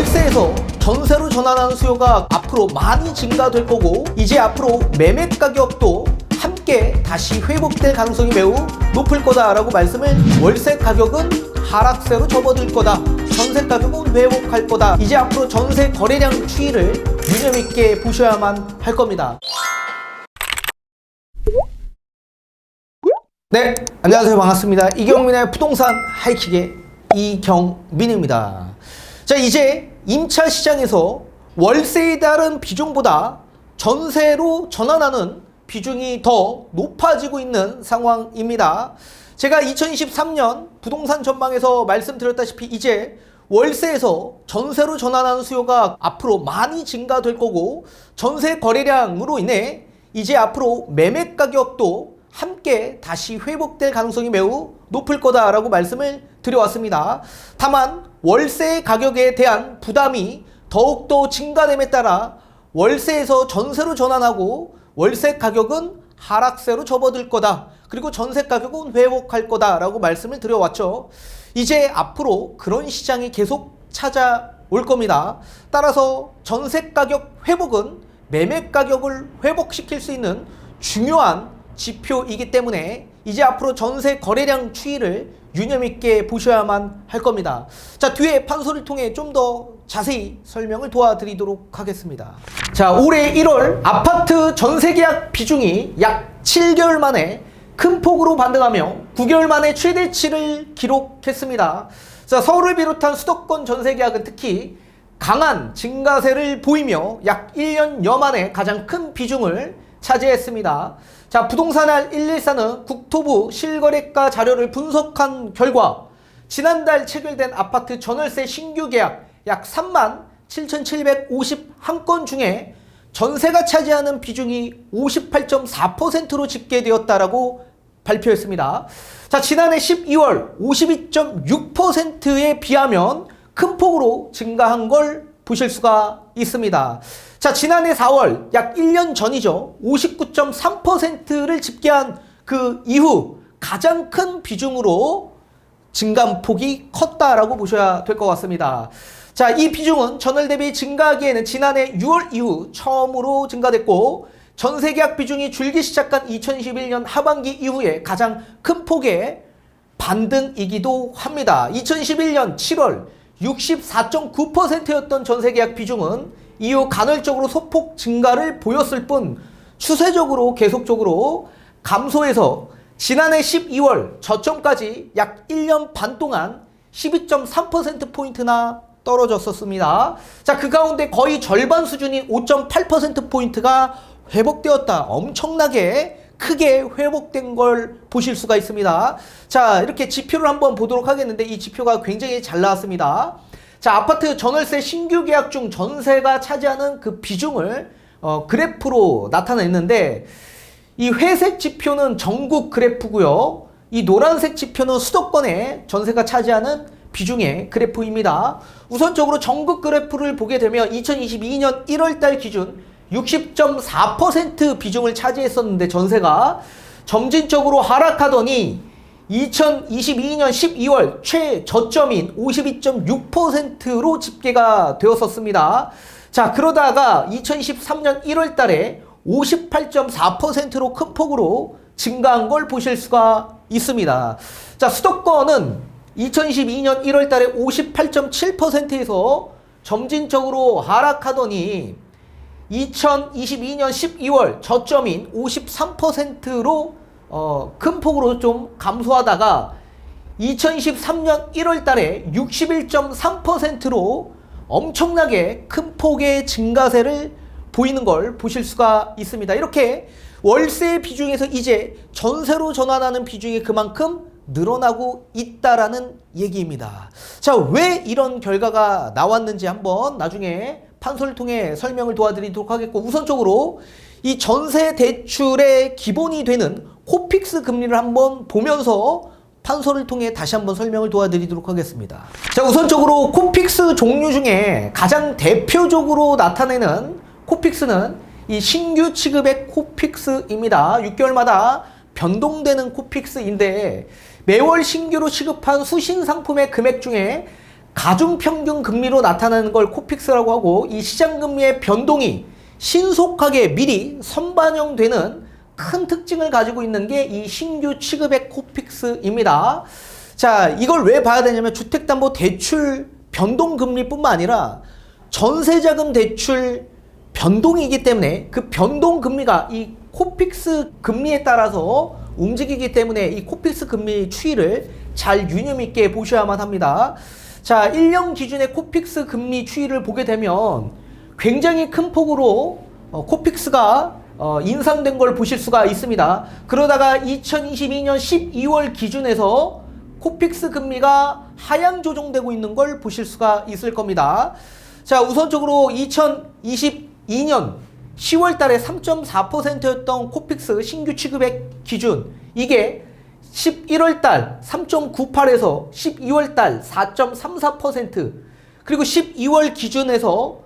월세에서 전세로 전환하는 수요가 앞으로 많이 증가될 거고, 이제 앞으로 매매 가격도 함께 다시 회복될 가능성이 매우 높을 거다라고 말씀을, 월세 가격은 하락세로 접어들 거다, 전세 가격은 회복할 거다, 이제 앞으로 전세 거래량 추이를 유념 있게 보셔야만 할 겁니다. 네, 안녕하세요. 반갑습니다. 이경민의 부동산 하이킥의 이경민입니다. 자, 이제 임차 시장에서 월세에 따른 비중보다 전세로 전환하는 비중이 더 높아지고 있는 상황입니다. 제가 2023년 부동산 전망에서 말씀드렸다시피 이제 월세에서 전세로 전환하는 수요가 앞으로 많이 증가될 거고, 전세 거래량으로 인해 이제 앞으로 매매 가격도 함께 다시 회복될 가능성이 매우 높을 거다라고 말씀을 드려왔습니다. 다만 월세 가격에 대한 부담이 더욱더 증가됨에 따라 월세에서 전세로 전환하고 월세 가격은 하락세로 접어들 거다, 그리고 전세 가격은 회복할 거다라고 말씀을 드려왔죠. 이제 앞으로 그런 시장이 계속 찾아올 겁니다. 따라서 전세 가격 회복은 매매 가격을 회복시킬 수 있는 중요한 지표이기 때문에 이제 앞으로 전세 거래량 추이를 유념 있게 보셔야만 할 겁니다. 자, 뒤에 판소리를 통해 좀 더 자세히 설명을 도와드리도록 하겠습니다. 자, 올해 1월 아파트 전세 계약 비중이 약 7개월 만에 큰 폭으로 반등하며 9개월 만에 최대치를 기록했습니다. 자, 서울을 비롯한 수도권 전세 계약은 특히 강한 증가세를 보이며 약 1년여 만에 가장 큰 비중을 차지했습니다. 자, 부동산알 114는 국토부 실거래가 자료를 분석한 결과 지난달 체결된 아파트 전월세 신규 계약 약 37,751건 중에 전세가 차지하는 비중이 58.4%로 집계되었다라고 발표했습니다. 자, 지난해 12월 52.6%에 비하면 큰 폭으로 증가한 걸 보실 수가 있습니다. 자, 지난해 4월 약 1년 전이죠. 59.3%를 집계한 그 이후 가장 큰 비중으로 증감폭이 컸다라고 보셔야 될 것 같습니다. 자, 이 비중은 전월 대비 증가하기에는 지난해 6월 이후 처음으로 증가됐고, 전세계약 비중이 줄기 시작한 2021년 하반기 이후에 가장 큰 폭의 반등이기도 합니다. 2021년 7월 64.9%였던 전세계약 비중은 이후 간헐적으로 소폭 증가를 보였을 뿐 추세적으로 계속적으로 감소해서 지난해 12월 저점까지 약 1년 반 동안 12.3%포인트나 떨어졌었습니다. 자, 그 가운데 거의 절반 수준인 5.8%포인트가 회복되었다. 엄청나게 크게 회복된 걸 보실 수가 있습니다. 자, 이렇게 지표를 한번 보도록 하겠는데 이 지표가 굉장히 잘 나왔습니다. 자, 아파트 전월세 신규 계약 중 전세가 차지하는 그 비중을 그래프로 나타냈는데, 이 회색 지표는 전국 그래프고요. 이 노란색 지표는 수도권의 전세가 차지하는 비중의 그래프입니다. 우선적으로 전국 그래프를 보게 되면 2022년 1월달 기준 60.4% 비중을 차지했었는데 전세가 점진적으로 하락하더니 2022년 12월 최저점인 52.6%로 집계가 되었었습니다. 자, 그러다가 2023년 1월 달에 58.4%로 큰 폭으로 증가한 걸 보실 수가 있습니다. 자, 수도권은 2022년 1월 달에 58.7%에서 점진적으로 하락하더니 2022년 12월 저점인 53%로 큰 폭으로 좀 감소하다가 2023년 1월 달에 61.3%로 엄청나게 큰 폭의 증가세를 보이는 걸 보실 수가 있습니다. 이렇게 월세 비중에서 이제 전세로 전환하는 비중이 그만큼 늘어나고 있다라는 얘기입니다. 자, 왜 이런 결과가 나왔는지 한번 나중에 판소리를 통해 설명을 도와드리도록 하겠고, 우선적으로 이 전세 대출의 기본이 되는 코픽스 금리를 한번 보면서 판소리를 통해 다시 한번 설명을 도와드리도록 하겠습니다. 자, 우선적으로 코픽스 종류 중에 가장 대표적으로 나타내는 코픽스는 이 신규 취급의 코픽스입니다. 6개월마다 변동되는 코픽스인데 매월 신규로 취급한 수신 상품의 금액 중에 가중평균 금리로 나타나는 걸 코픽스라고 하고, 이 시장금리의 변동이 신속하게 미리 선반영되는 큰 특징을 가지고 있는 게 이 신규 취급액 코픽스입니다. 자, 이걸 왜 봐야 되냐면 주택담보대출 변동금리뿐만 아니라 전세자금 대출 변동이기 때문에 그 변동금리가 이 코픽스 금리에 따라서 움직이기 때문에 이 코픽스 금리 추이를 잘 유념 있게 보셔야만 합니다. 자, 1년 기준의 코픽스 금리 추이를 보게 되면 굉장히 큰 폭으로 코픽스가 인상된 걸 보실 수가 있습니다. 그러다가 2022년 12월 기준에서 코픽스 금리가 하향 조정되고 있는 걸 보실 수가 있을 겁니다. 자, 우선적으로 2022년 10월 달에 3.4%였던 코픽스 신규 취급액 기준, 이게 11월 달 3.98에서 12월 달 4.34%, 그리고 12월 기준에서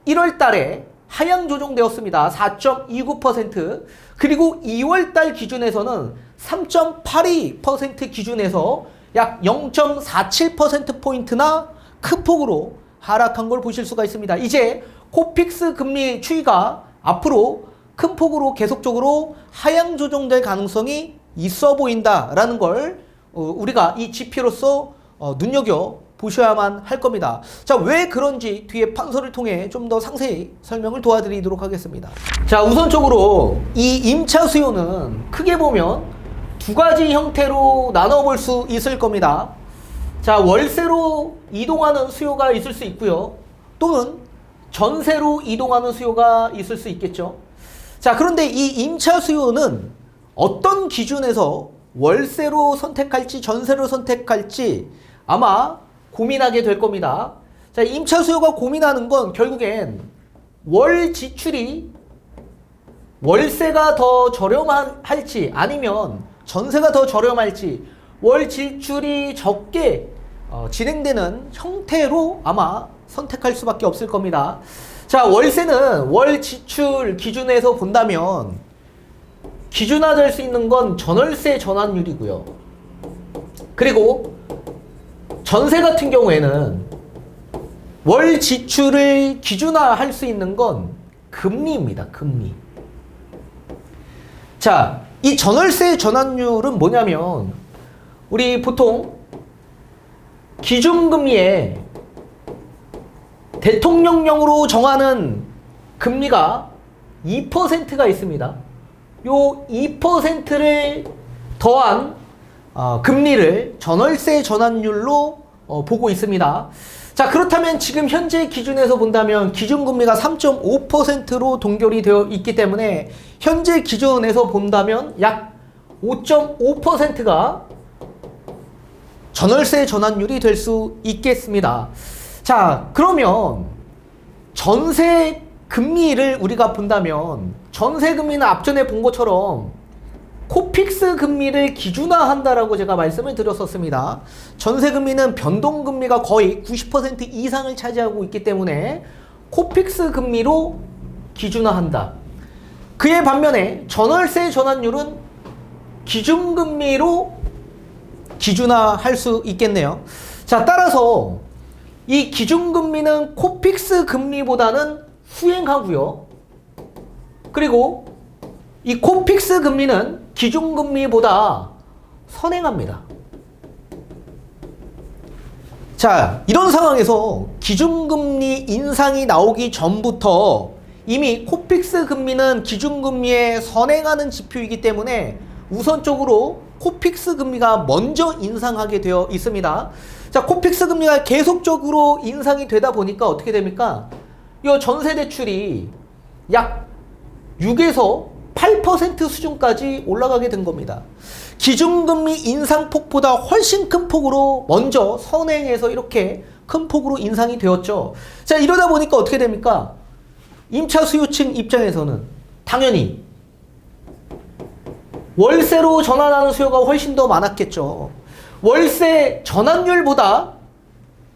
1월 달에 하향 조정되었습니다. 4.29%, 그리고 2월 달 기준에서는 3.82% 기준에서 약 0.47%포인트나 큰 폭으로 하락한 걸 보실 수가 있습니다. 이제 코픽스 금리 추이가 앞으로 큰 폭으로 계속적으로 하향 조정될 가능성이 있어 보인다라는 걸 우리가 이 지표로서 눈여겨 보셔야만 할 겁니다. 자, 왜 그런지 뒤에 판서를 통해 좀 더 상세히 설명을 도와드리도록 하겠습니다. 자, 우선적으로 이 임차 수요는 크게 보면 두 가지 형태로 나눠볼 수 있을 겁니다. 자, 월세로 이동하는 수요가 있을 수 있고요. 또는 전세로 이동하는 수요가 있을 수 있겠죠. 자, 그런데 이 임차 수요는 어떤 기준에서 월세로 선택할지 전세로 선택할지 아마 고민하게 될 겁니다. 자, 임차 수요가 고민하는 건 결국엔 월 지출이 월세가 더 저렴할지 아니면 전세가 더 저렴할지 월 지출이 적게 진행되는 형태로 아마 선택할 수밖에 없을 겁니다. 자, 월세는 월 지출 기준에서 본다면 기준화될 수 있는 건 전월세 전환율이고요. 그리고 전세 같은 경우에는 월 지출을 기준화할 수 있는 건 금리입니다. 금리. 자, 이 전월세 전환율은 뭐냐면 우리 보통 기준금리에 대통령령으로 정하는 금리가 2%가 있습니다. 요 2%를 더한 금리를 전월세 전환율로 보고 있습니다. 자, 그렇다면 지금 현재 기준에서 본다면 기준금리가 3.5%로 동결이 되어 있기 때문에 현재 기준에서 본다면 약 5.5%가 전월세 전환율이 될 수 있겠습니다. 자, 그러면 전세 금리를 우리가 본다면 전세 금리는 앞전에 본 것처럼 코픽스 금리를 기준화한다라고 제가 말씀을 드렸었습니다. 전세 금리는 변동 금리가 거의 90% 이상을 차지하고 있기 때문에 코픽스 금리로 기준화한다. 그에 반면에 전월세 전환율은 기준금리로 기준화할 수 있겠네요. 자, 따라서 이 기준금리는 코픽스 금리보다는 후행하고요. 그리고 이 코픽스 금리는 기준금리보다 선행합니다. 자, 이런 상황에서 기준금리 인상이 나오기 전부터 이미 코픽스 금리는 기준금리에 선행하는 지표이기 때문에 우선적으로 코픽스 금리가 먼저 인상하게 되어 있습니다. 자, 코픽스 금리가 계속적으로 인상이 되다 보니까 어떻게 됩니까? 이 전세 대출이 약 6에서 8% 수준까지 올라가게 된 겁니다. 기준금리 인상폭보다 훨씬 큰 폭으로 먼저 선행해서 이렇게 큰 폭으로 인상이 되었죠. 자, 이러다 보니까 어떻게 됩니까? 임차 수요층 입장에서는 당연히 월세로 전환하는 수요가 훨씬 더 많았겠죠. 월세 전환율보다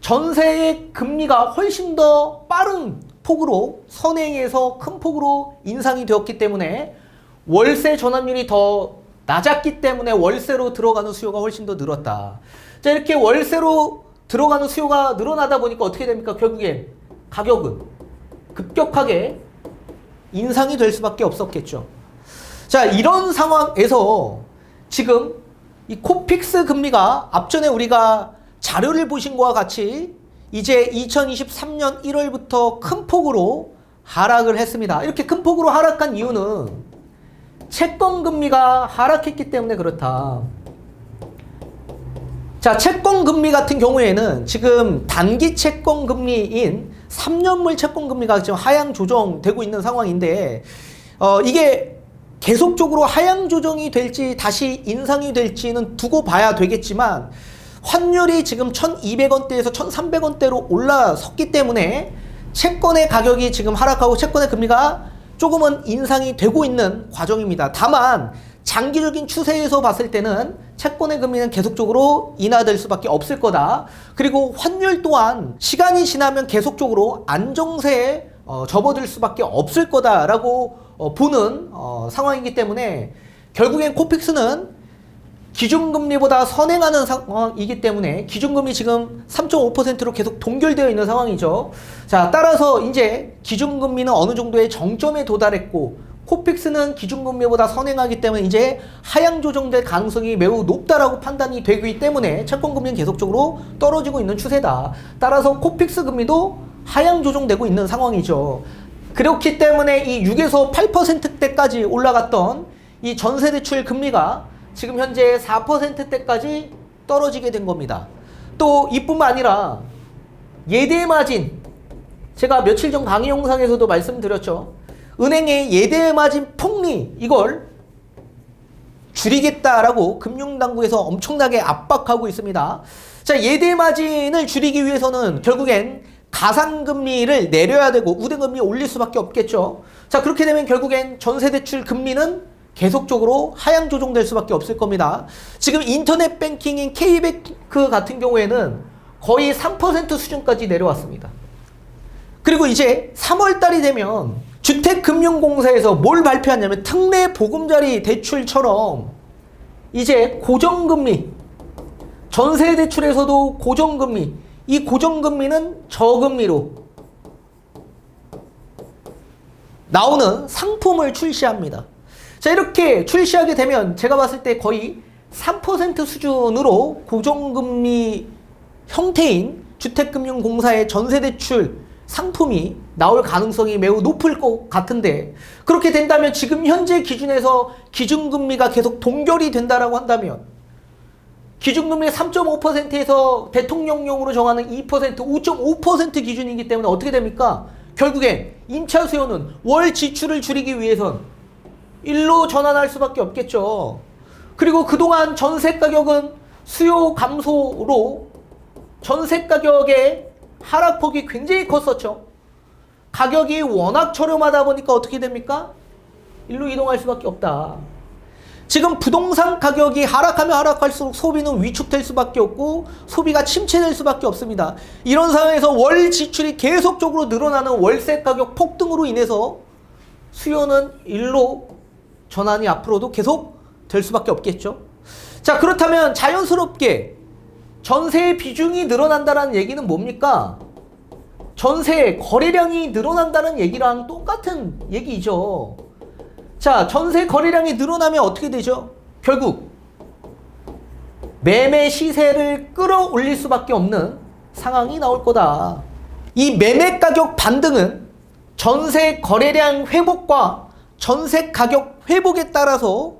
전세의 금리가 훨씬 더 빠른 폭으로 선행해서 큰 폭으로 인상이 되었기 때문에 월세 전환율이 더 낮았기 때문에 월세로 들어가는 수요가 훨씬 더 늘었다. 자, 이렇게 월세로 들어가는 수요가 늘어나다 보니까 어떻게 됩니까? 결국엔 가격은 급격하게 인상이 될 수밖에 없었겠죠. 자, 이런 상황에서 지금 이 코픽스 금리가 앞전에 우리가 자료를 보신 것과 같이 이제 2023년 1월부터 큰 폭으로 하락을 했습니다. 이렇게 큰 폭으로 하락한 이유는 채권 금리가 하락했기 때문에 그렇다. 자, 채권 금리 같은 경우에는 지금 단기 채권 금리인 3년물 채권 금리가 지금 하향 조정되고 있는 상황인데 이게 계속적으로 하향 조정이 될지 다시 인상이 될지는 두고 봐야 되겠지만 환율이 지금 1,200원대에서 1,300원대로 올라섰기 때문에 채권의 가격이 지금 하락하고 채권의 금리가 조금은 인상이 되고 있는 과정입니다. 다만 장기적인 추세에서 봤을 때는 채권의 금리는 계속적으로 인하될 수밖에 없을 거다. 그리고 환율 또한 시간이 지나면 계속적으로 안정세에 접어들 수밖에 없을 거다라고 보는 상황이기 때문에 결국엔 코픽스는 기준금리보다 선행하는 상황이기 때문에 기준금리 지금 3.5%로 계속 동결되어 있는 상황이죠. 자, 따라서 이제 기준금리는 어느 정도의 정점에 도달했고 코픽스는 기준금리보다 선행하기 때문에 이제 하향 조정될 가능성이 매우 높다라고 판단이 되기 때문에 채권금리는 계속적으로 떨어지고 있는 추세다. 따라서 코픽스 금리도 하향 조정되고 있는 상황이죠. 그렇기 때문에 이 6에서 8%대까지 올라갔던 이 전세대출 금리가 지금 현재 4%대까지 떨어지게 된 겁니다. 또 이뿐만 아니라 예대마진, 제가 며칠 전 강의 영상에서도 말씀드렸죠. 은행의 예대마진 폭리 이걸 줄이겠다라고 금융당국에서 엄청나게 압박하고 있습니다. 자, 예대마진을 줄이기 위해서는 결국엔 가상금리를 내려야 되고 우대금리 올릴 수밖에 없겠죠. 자, 그렇게 되면 결국엔 전세대출 금리는 계속적으로 하향 조정될 수밖에 없을 겁니다. 지금 인터넷 뱅킹인 K뱅크 같은 경우에는 거의 3% 수준까지 내려왔습니다. 그리고 이제 3월 달이 되면 주택금융공사에서 뭘 발표하냐면 특례 보금자리 대출처럼 이제 고정금리, 전세대출에서도 고정금리, 이 고정금리는 저금리로 나오는 상품을 출시합니다. 자, 이렇게 출시하게 되면 제가 봤을 때 거의 3% 수준으로 고정금리 형태인 주택금융공사의 전세대출 상품이 나올 가능성이 매우 높을 것 같은데, 그렇게 된다면 지금 현재 기준에서 기준금리가 계속 동결이 된다라고 한다면 기준금리 3.5%에서 대통령령으로 정하는 2%, 5.5% 기준이기 때문에 어떻게 됩니까? 결국엔 임차 수요는 월 지출을 줄이기 위해선 일로 전환할 수밖에 없겠죠. 그리고 그동안 전세 가격은 수요 감소로 전세 가격의 하락폭이 굉장히 컸었죠. 가격이 워낙 저렴하다 보니까 어떻게 됩니까? 일로 이동할 수밖에 없다. 지금 부동산 가격이 하락하면 하락할수록 소비는 위축될 수밖에 없고 소비가 침체될 수밖에 없습니다. 이런 상황에서 월 지출이 계속적으로 늘어나는 월세 가격 폭등으로 인해서 수요는 일로 전환이 앞으로도 계속 될 수밖에 없겠죠. 자, 그렇다면 자연스럽게 전세의 비중이 늘어난다는 얘기는 뭡니까? 전세 거래량이 늘어난다는 얘기랑 똑같은 얘기죠. 자, 전세 거래량이 늘어나면 어떻게 되죠? 결국 매매 시세를 끌어올릴 수밖에 없는 상황이 나올 거다. 이 매매 가격 반등은 전세 거래량 회복과 전세 가격 회복에 따라서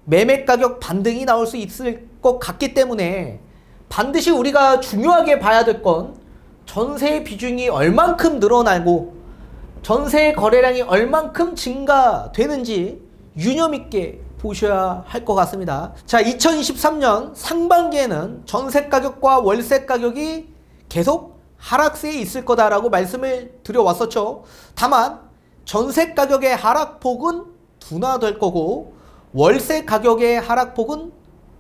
매매 가격 반등이 나올 수 있을 것 같기 때문에 반드시 우리가 중요하게 봐야 될 건 전세 비중이 얼만큼 늘어나고 전세 거래량이 얼만큼 증가되는지 유념 있게 보셔야 할 것 같습니다. 자, 2023년 상반기에는 전세 가격과 월세 가격이 계속 하락세에 있을 거다라고 말씀을 드려왔었죠. 다만 전세 가격의 하락폭은 둔화될 거고 월세 가격의 하락폭은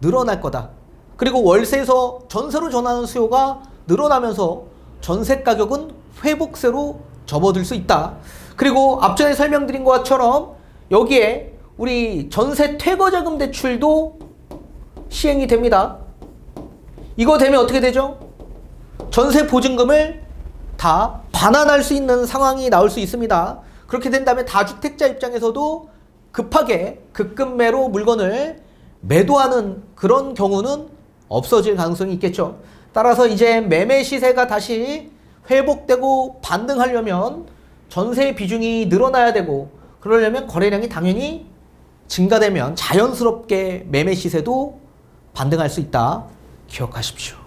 늘어날 거다. 그리고 월세에서 전세로 전하는 수요가 늘어나면서 전세 가격은 회복세로 접어들 수 있다. 그리고 앞전에 설명드린 것처럼 여기에 우리 전세 퇴거자금 대출도 시행이 됩니다. 이거 되면 어떻게 되죠? 전세 보증금을 다 반환할 수 있는 상황이 나올 수 있습니다. 그렇게 된다면 다주택자 입장에서도 급하게 급급매로 물건을 매도하는 그런 경우는 없어질 가능성이 있겠죠. 따라서 이제 매매 시세가 다시 회복되고 반등하려면 전세 비중이 늘어나야 되고, 그러려면 거래량이 당연히 증가되면 자연스럽게 매매 시세도 반등할 수 있다. 기억하십시오.